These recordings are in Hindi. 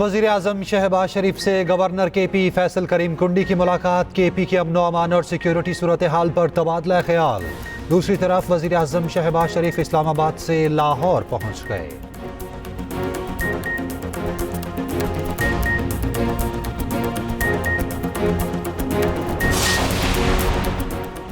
वज़ीर आज़म शहबाज शरीफ से गवर्नर KP फैसल करीम कुंडी की मुलाकात। KP की अमन अमान और सिक्योरिटी सूरत हाल पर तबादला ख्याल। दूसरी तरफ वज़ीर आज़म शहबाज शरीफ इस्लामाबाद से लाहौर पहुँच गए।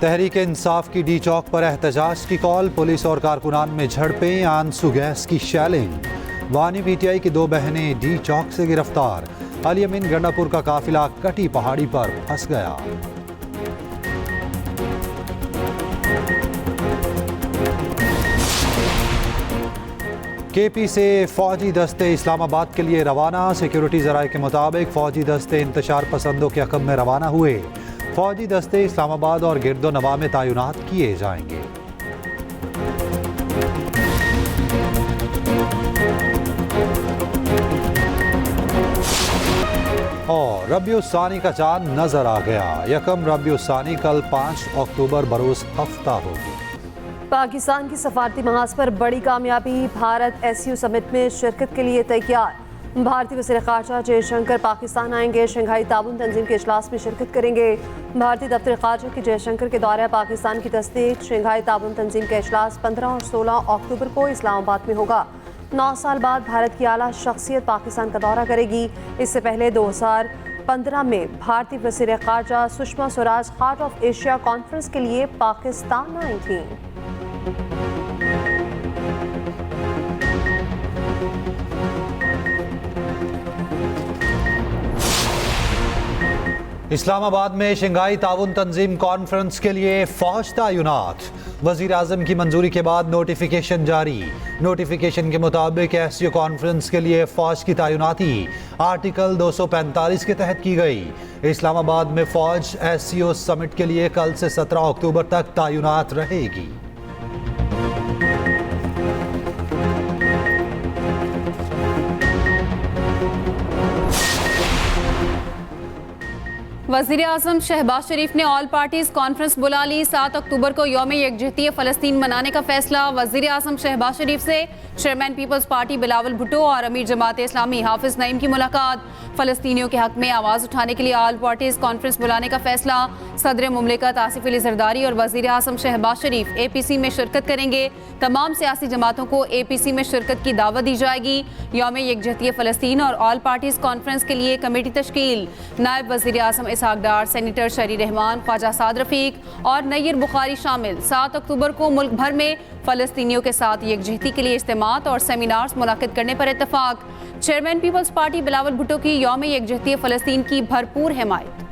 तहरीक इंसाफ की डी चौक पर एहतजाज की कॉल। पुलिस और कारकुनान में झड़पें, आंसू गैस की शैलिंग। वानी PTI की 2 बहनें डी चौक से गिरफ्तार। अल यमीन गंडापुर का काफिला कटी पहाड़ी पर फंस गया। KP से फौजी दस्ते इस्लामाबाद के लिए रवाना। सिक्योरिटी जराये के मुताबिक फौजी दस्ते इंतशार पसंदों के हक़ में रवाना हुए। फौजी दस्ते इस्लामाबाद और गिरदो नवा में तैनात किए जाएंगे। और रबीउस्सानी का चांद नजर आ गया। यकम रबीउस्सानी कल 5 अक्टूबर बरोज हफ्ता होगी। पाकिस्तान की सफारती महाज पर बड़ी कामयाबी। भारत SCO समिट में शिरकत के लिए तैयार। भारतीय वज़ीर ख़ारजा जयशंकर पाकिस्तान आएंगे। शंघाई ताउन तंजीम के इजलास में शिरकत करेंगे। भारतीय दफ्तर ख़ारजा की जयशंकर के दौरे पाकिस्तान की तस्दीक। शंघाई ताउन तंजीम का इजलास 15 और 16 अक्टूबर को इस्लामाबाद में होगा। 9 साल बाद भारत की आला शख्सियत पाकिस्तान का दौरा करेगी। इससे पहले 2015 में भारतीय वज़ीर ख़ारजा Sushma Swaraj heart of Asia conference के लिए पाकिस्तान आई थी। इस्लामाबाद में शंघाई ताउन तंजीम कॉन्फ्रेंस के लिए फौज तैनात। वज़ीर आज़म की मंजूरी के बाद नोटिफिकेशन जारी। नोटिफिकेशन के मुताबिक SCO कॉन्फ्रेंस के लिए फौज की तैनाती आर्टिकल 245 के तहत की गई। इस्लामाबाद में फौज SCO समिट के लिए कल से 17 अक्टूबर तक तैनात रहेगी। वज़ीर आज़म शहबाज शरीफ ने ऑल पार्टीज कॉन्फ्रेंस बुला ली। 7 अक्टूबर को यौम यकजहती फ़लस्तीन मनाने का फैसला। वज़ीर आज़म शहबाज शरीफ से chairman peoples party Bilawal Bhutto और अमीर जमात इस्लामी हाफिज़ नईम की मुलाकात। फ़लस्तीनियों के हक़ में आवाज़ उठाने के लिए ऑल पार्टीज कॉन्फ्रेंस बुलाने का फैसला। सदर मुमलिकत आसिफ अली ज़रदारी और वज़ीर आज़म शहबाज शरीफ APC में शिरकत करेंगे। तमाम सियासी जमातों को APC में शिरकत की दावत दी जाएगी। यौम यकजहती फ़लस्तीन और ऑल पार्टीज कॉन्फ्रेंस के लिए कमेटी तश्कील। नायब वज़ीर आज़म इसहाक डार, सेनेटर शरी रहमान, ख्वाजा साद रफ़ीक और नय्यर बुखारी शामिल। 7 अक्टूबर को मुल्क भर में फ़लस्तीनियों के साथ यकजहती के लिए इज्तिमात और सेमिनार्स मुनाकिद करने पर इत्तफाक। Chairman peoples party Bilawal Bhutto की यौम यकजहती फ़लस्तीन की भरपूर हिमायत।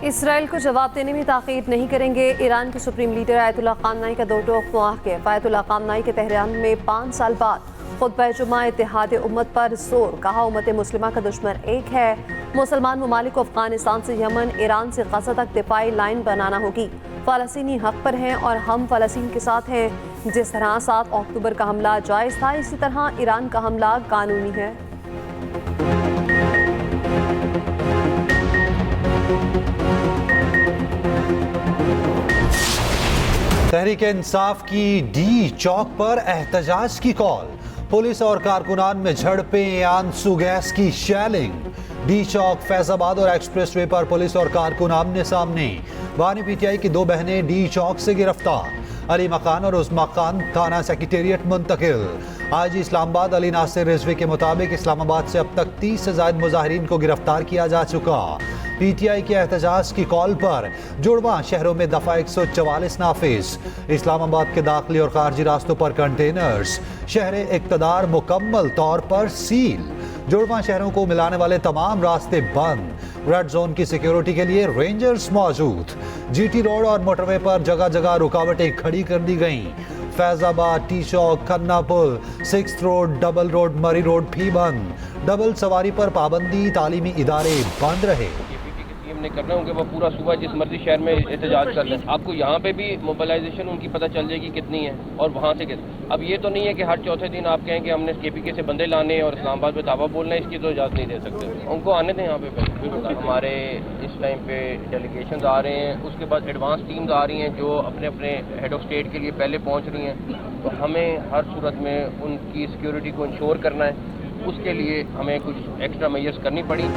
इसराइल को जवाब देने में ताक़ीद नहीं करेंगे। ईरान के सुप्रीम लीडर आयतुल्लाह ख़ामनई का 2 टोक वाक़या। आयतुल्लाह ख़ामनई के तेहरान में 5 साल बाद खुतबा जुमा इत्तेहाद उम्मत पर जोर। कहा उम्मत मुस्लिमा का दुश्मन एक है। मुसलमान ममालिक को अफ़गानिस्तान से यमन, ईरान से गज़ा तक दिफाई लाइन बनाना होगी। फ़लस्तीनी हक़ पर हैं और हम फ़लस्तीन के साथ हैं। जिस तरह 7 अक्टूबर का हमला जायज़ था, इसी तरह ईरान का हमला कानूनी है। तहरीक इंसाफ की डी चौक पर एहतजाज की कॉल। पुलिस और कारकुनान में झड़पें, आंसू गैस की शैलिंग। डी चौक, फैजाबाद और एक्सप्रेस वे पर पुलिस और कारकुन आमने सामने। वानी PTI की 2 बहनें डी चौक से गिरफ्तार। अली मकान और उस्मा खान थाना सेक्रेटेरिएट मुंतकिल। आज इस्लामाबाद अली नासिर रिजवी के मुताबिक इस्लामाबाद से अब तक 30 से ज़ायद मुजाहिरीन को गिरफ्तार किया जा चुका। PTI के एहतजाज की कॉल पर जुड़वा शहरों में दफ़ा 144 नाफिज। इस्लामाबाद के दाखिली और खारजी रास्तों पर कंटेनर्स। शहर इक़्तिदार मुकम्मल तौर पर सील। जुड़वा शहरों को मिलाने वाले तमाम रास्ते बंद। रेड जोन की सिक्योरिटी के लिए रेंजर्स मौजूद। GT रोड और मोटरवे पर जगह जगह रुकावटें खड़ी कर दी गईं। फैजाबाद, टी चौक, खन्ना पुल, 6th रोड, डबल रोड, मरी रोड भी बंद। डबल सवारी पर पाबंदी। तालीमी इदारे बंद रहे। जिसने करना है उनके पास पूरा सुबह जिस मर्जी शहर में एहतजाज कर लें। आपको यहाँ पे भी मोबिलाइजेशन उनकी पता चल जाएगी कितनी है और वहाँ से कितनी। अब ये तो नहीं है कि हर चौथे दिन आप कहें कि हमने KPK से बंदे लाने और इस्लामाबाद में दावा बोलना है, इसकी तो इजाज़त नहीं दे सकते। उनको आने दें यहाँ पे। हमारे इस टाइम पे डेलीगेशन आ रहे हैं, उसके बाद एडवांस टीम्स आ रही हैं जो अपने अपने हेड ऑफ स्टेट के लिए पहले पहुँच रही हैं। तो हमें हर सूरत में उनकी सिक्योरिटी को इंश्योर करना है, उसके लिए हमें कुछ एक्स्ट्रा मेजर्स करनी पड़ी।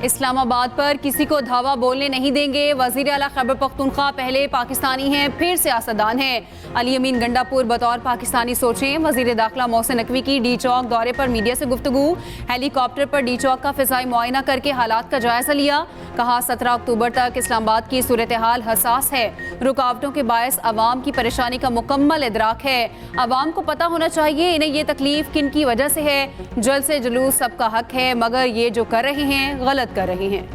इस्लामाबाद पर किसी को धावा बोलने नहीं देंगे। वज़ीर आला खैबर पख्तूनख्वा पहले पाकिस्तानी हैं फिर सियासतदान हैं। अली अमीन गंडापुर बतौर पाकिस्तानी सोचें। वज़ीर दाखिला मोहसिन नकवी की डी चौक दौरे पर मीडिया से गुफ्तगू। हेलीकॉप्टर पर डी चौक का फ़िज़ाई मुआयना करके हालात का जायज़ा लिया। कहा 17 अक्टूबर तक इस्लामाबाद की सूरत हाल हसास है। रुकावटों के बायस अवाम की परेशानी का मुकम्मल इदराक है। अवाम को पता होना चाहिए इन्हें ये तकलीफ किन की वजह से है। जल्द से जुलूस सबका हक है, मगर ये जो कर रहे हैं गलत कर रहे हैं।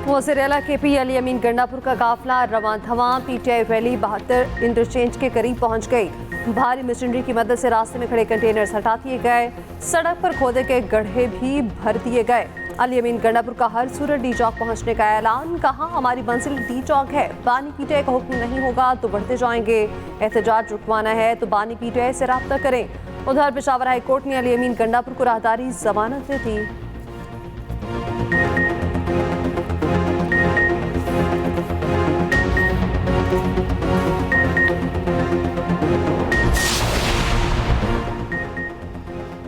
वज़ीर आला KP अली अमीन गंडापुर का काफिला रवां धवां PTI रैली 72 इंटरचेंज के करीब पहुंच गई। भारी मशीनरी की मदद से रास्ते में खड़े कंटेनर्स हटा दिए गए। सड़क पर खोदे गए गड्ढे भी भर दिए गए। अली अमीन गंडापुर का हर सूरत डी चौक पहुंचने का ऐलान। कहा हमारी मंजिल डी चौक है, बानी PTI का हुक्म नहीं होगा तो बढ़ते जाएंगे। एहतजाज रुकवाना है तो बानी PTI से राब्ता करें। उधर पेशावर हाई कोर्ट ने अली अमीन गंडापुर को राहदारी जमानत दे दी।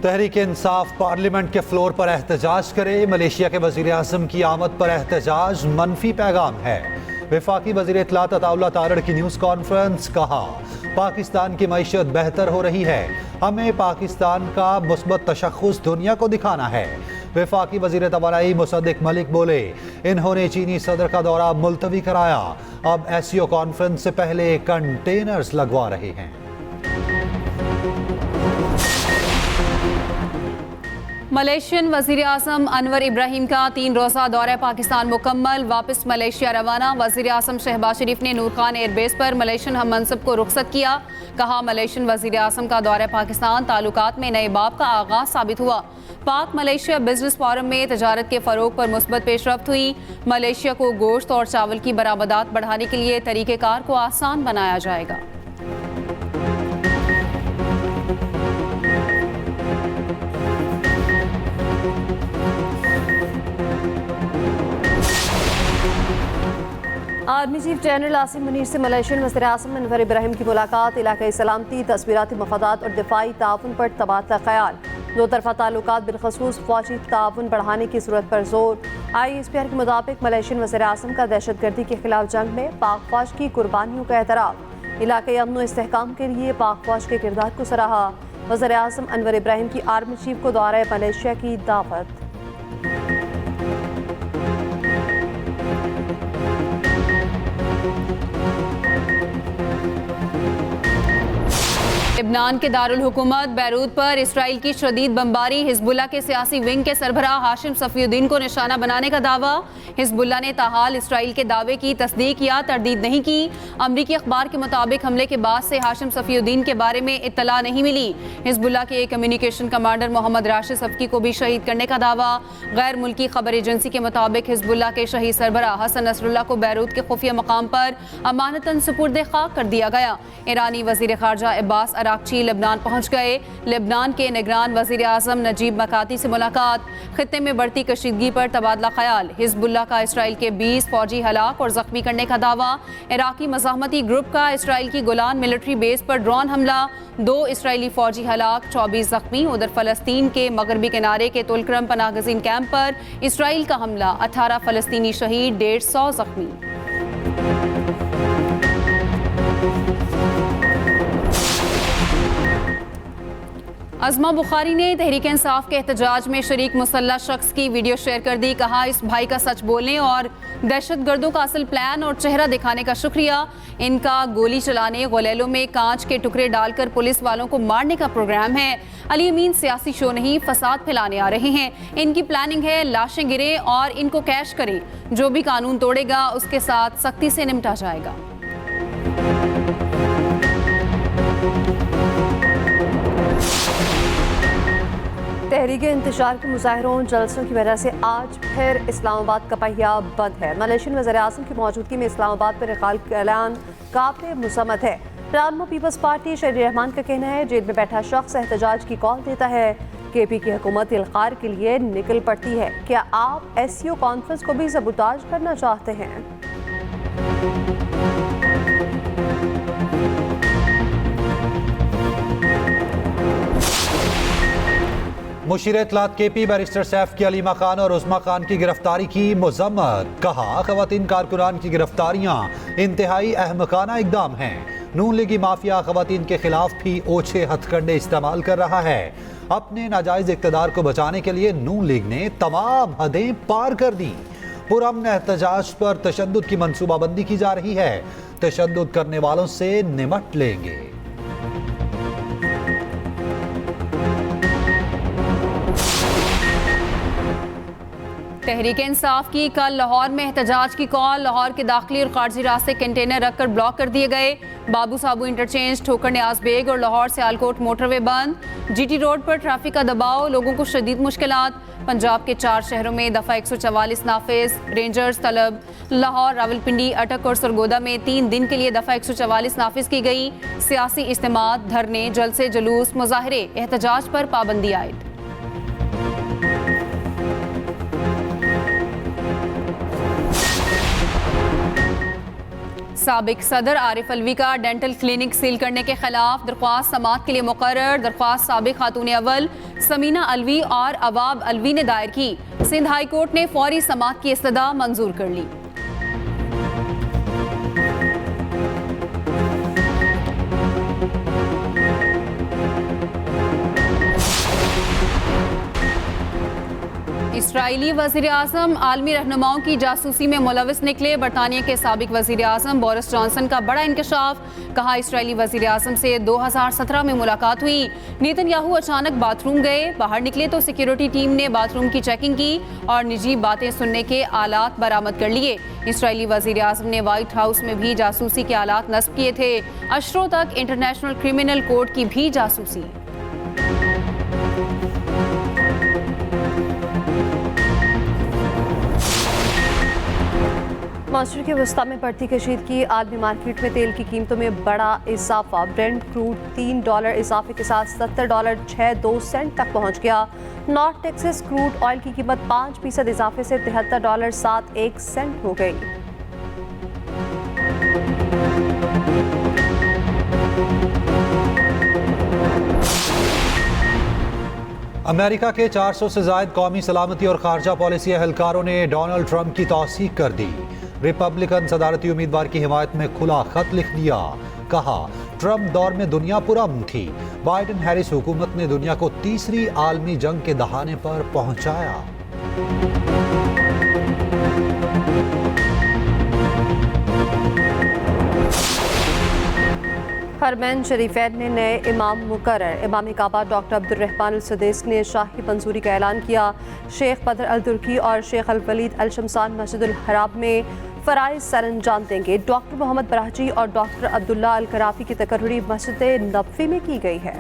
तहरीक इंसाफ पार्लियामेंट के फ्लोर पर एहतजाज करे। मलेशिया के वजीर आज़म की आमद पर एहतजाज मनफी पैगाम है। वफाकी वजीर इत्तलात अताउल्लाह तारड़ की न्यूज़ कॉन्फ्रेंस। कहा पाकिस्तान की मईशत बेहतर हो रही है, हमें पाकिस्तान का मुस्बत तशख़्ख़ुस दुनिया को दिखाना है। वफाकी वजीर तवानाई मुसद्दिक मलिक बोले इन्होंने चीनी सदर का दौरा मुलतवी कराया, अब SCO कॉन्फ्रेंस से पहले कंटेनर्स लगवा रहे हैं। मलेशियन वज़ीर आज़म अनवर इब्राहिम का 3 रोज़ा दौरा पाकिस्तान मुकम्मल, वापस मलेशिया रवाना। वज़ीर आज़म शहबाज शरीफ ने नूर खान एयरबेस पर मलेशियन हम मनसब को रुखसत किया। कहा मलेशियन वज़ीर आज़म का दौरा पाकिस्तान ताल्लुकात में नए बाब का आगाज़ साबित हुआ। पाक मलेशिया बिजनेस फोरम में तजारत के फ़रोग पर मुस्बत पेशरफ्त हुई। मलेशिया को गोश्त और चावल की बरामदात बढ़ाने के लिए तरीक़ेकार को आसान बनाया जाएगा। Army chief general Asim Munir से मलेशियन वज़ीर आज़म अनवर इब्राहिम की मुलाकात। इलाक़ाई सलामती, तस्वीराती मफादात और दिफाई ताउन पर तबादला ख्याल। दो तरफ़ा ताल्लुकात बिलख़ुसूस फ़ौजी ताउन बढ़ाने की ज़रूरत पर जोर। ISPR के मुताबिक मलेशियन वज़ीर आज़म का दहशतगर्दी के खिलाफ जंग में पाक फ़ौज की कुर्बानियों का एतराफ़। इलाक़ाई अमन व इस्तेहकाम के लिए पाक फ़ौज के किरदार को सराहा। वज़ीर आज़म अनवर इब्राहिम की आर्मी चीफ को दौरा मलेशिया की दावत। लेबनान के दारुल हुकूमत बैरूत पर इसराइल की शदीद बमबारी। हिजबुल्लाह के सियासी विंग के सरबराह हाशिम सफीउद्दीन को निशाना बनाने का दावा। हिजबुल्लाह ने ताहाल इसराइल के दावे की तस्दीक या तरदीद नहीं की। अमरीकी अखबार के मुताबिक हमले के बाद से हाशिम सफीउद्दीन के बारे में इत्तला नहीं मिली। हिजबुल्लाह के कम्युनिकेशन कमांडर मोहम्मद राशिद सफ़की को भी शहीद करने का दावा। गैर मुल्की खबर एजेंसी के मुताबिक हिजबुल्लाह के शहीद सरबराह हसन नसरुल्लाह को बैरूत के खुफिया मकाम पर अमानतन सुपुर्द खाक कर दिया गया। ईरानी वज़ीर ख़ारजा अब्बास अराक्ची लेबनान पहुंच गए। लेबनान के निगरान वज़ीर आज़म नजीब मकाती से मुलाकात। खित्ते में बढ़ती कशीदगी पर तबादला ख्याल। हिजबुल्लाह का इसराइल के 20 फौजी हलाक और ज़ख्मी करने का दावा। इराकी मज़ाहमती ग्रुप का इसराइल की गोलान मिलिट्री बेस पर ड्रोन हमला। 2 इसराइली फौजी हलाक, 24 ज़ख्मी। उधर फ़लस्तीन के मगरबी किनारे के तुलकरम पनाहगज़ीन कैंप पर इसराइल का हमला, 18 फ़लस्तीनी शहीद, 150 ज़ख्मी। अज़मा बुखारी ने तहरीक इंसाफ के एहतजाज में शरीक मुसल्लह शख्स की वीडियो शेयर कर दी। कहा इस भाई का सच बोलने और दहशतगर्दों का असल प्लान और चेहरा दिखाने का शुक्रिया। इनका गोली चलाने, गुलेलों में कांच के टुकड़े डालकर पुलिस वालों को मारने का प्रोग्राम है। अली अमीन सियासी शो नहीं, फसाद फैलाने आ रहे हैं। इनकी प्लानिंग है लाशें गिरे और इनको कैश करें। जो भी कानून तोड़ेगा उसके साथ सख्ती से निपटा जाएगा। तहरीक इंतशार के मुजाहरों जलसों की वजह से आज फिर इस्लामाबाद का पहिया बंद है। मलेशियन वज़ीर-ए-आज़म की मौजूदगी में इस्लामाबाद पर इक़ाल का ऐलान काबिल मुसम्मत है। रानमा पीपल्स पार्टी शहरी रहमान का कहना है जेल में बैठा शख्स एहतजाज की कॉल देता है। केपी की हुकूमत इल्गार के लिए निकल पड़ती है। क्या आप SCO कॉन्फ्रेंस को भी सबूताज करना चाहते हैं? मुशीर इत्तलात KP बैरिस्टर सैफ की अलीमा खान और उस्मा खान की गिरफ्तारी की मजम्मत। कहा खवातीन कारकुनान की गिरफ्तारियां इंतहाई अहमकाना इकदाम हैं। नून लीगी माफिया खवातीन के खिलाफ भी ओछे हथकंडे इस्तेमाल कर रहा है। अपने नाजायज इक़्तिदार को बचाने के लिए नून लीग ने तमाम हदें पार कर दी। पुरअमन एहतजाज पर तशद्दुद की मनसूबाबंदी की जा रही है। तशद्दुद करने वालों से निमट लेंगे। तहरीक इंसाफ की कल लाहौर में एहतजाज की कॉल। लाहौर के दाखिली और खारजी रास्ते कंटेनर रखकर ब्लॉक कर दिए गए। बाबू साबू इंटरचेंज, ठोकर न्याज बेग और लाहौर से आलकोट मोटरवे बंद। GT रोड पर ट्रैफिक का दबाव, लोगों को शदीद मुश्किलात। पंजाब के 4 शहरों में दफ़ा 144 नाफिज। रेंजर्स तलब। लाहौर, रावलपिंडी, अटक और सरगोदा में 3 दिन के लिए दफ़ा 144 नाफिज की गई। सियासी इज्तिमात, धरने, जलसे, जुलूस, मुजाहरे, एहतजाज पर पाबंदी आयद। साबिक सदर आरिफ अलवी का डेंटल क्लिनिक सील करने के खिलाफ दरख्वास्त समाअत के लिए मुकर्रर। दरख्वास्त साबिक खातून अव्वल समीना अलवी और अवाब अलवी ने दायर की। सिंध हाई कोर्ट ने फौरी समाअत की इस्तदा मंजूर कर ली। इसराइली वज़ीर-ए-आज़म आलमी रहनुमाओं की जासूसी में मुलविस निकले। बरतानिया के साबिक वज़ीर-ए-आज़म बोरिस जॉनसन का बड़ा इंकशाफ। कहा इसराइली वज़ीर-ए-आज़म से 2017 में मुलाकात हुई। नेतन्याहू अचानक बाथरूम गए, बाहर निकले तो सिक्योरिटी टीम ने बाथरूम की चेकिंग की और निजी बातें सुनने के आलात बरामद कर लिए। इसराइली वज़ीर-ए-आज़म ने व्हाइट हाउस में भी जासूसी के आलात नस्ब किए थे। अशरों तक इंटरनेशनल क्रिमिनल कोर्ट की भी जासूसी। मास्टर के वस्ता में बढ़ती कशीदगी, आलमी मार्केट में तेल की कीमतों में बड़ा इजाफा। ब्रेंट क्रूड $3 इजाफे के साथ $70.62 तक पहुंच गया। नॉर्थ टेक्सास क्रूड ऑयल की कीमत 5% इजाफे से $73.71 हो गई। अमेरिका के 400 से ज्यादा कौमी सलामती और खारजा पॉलिसी एहलकारों ने डोनाल्ड ट्रंप की तौसीक कर दी। रिपब्लिकन सदारती उम्मीदवार की हिमायत में खुला खत लिख दिया। कहा ट्रंप दौर में दुनिया पुरअमन थी। बाइडेन हैरिस हुकूमत ने दुनिया को तीसरी आलमी जंग के दहाने पर पहुंचाया। हरमैन शरीफैन में नए इमाम मुकर्रर। इमाम काबा डॉक्टर अब्दुर्रहमान अल सुदैस ने शाही मंजूरी का ऐलान किया। शेख बदर अल तुर्की और शेख अल वलीद अल शमसान मस्जिद अल हराम में फ़राइज़ सरअंजाम देंगे। डॉक्टर मोहम्मद बराहजी और डॉक्टर अब्दुल्ला अल कराफी की तकर्री मस्जिद नबवी में की गई है।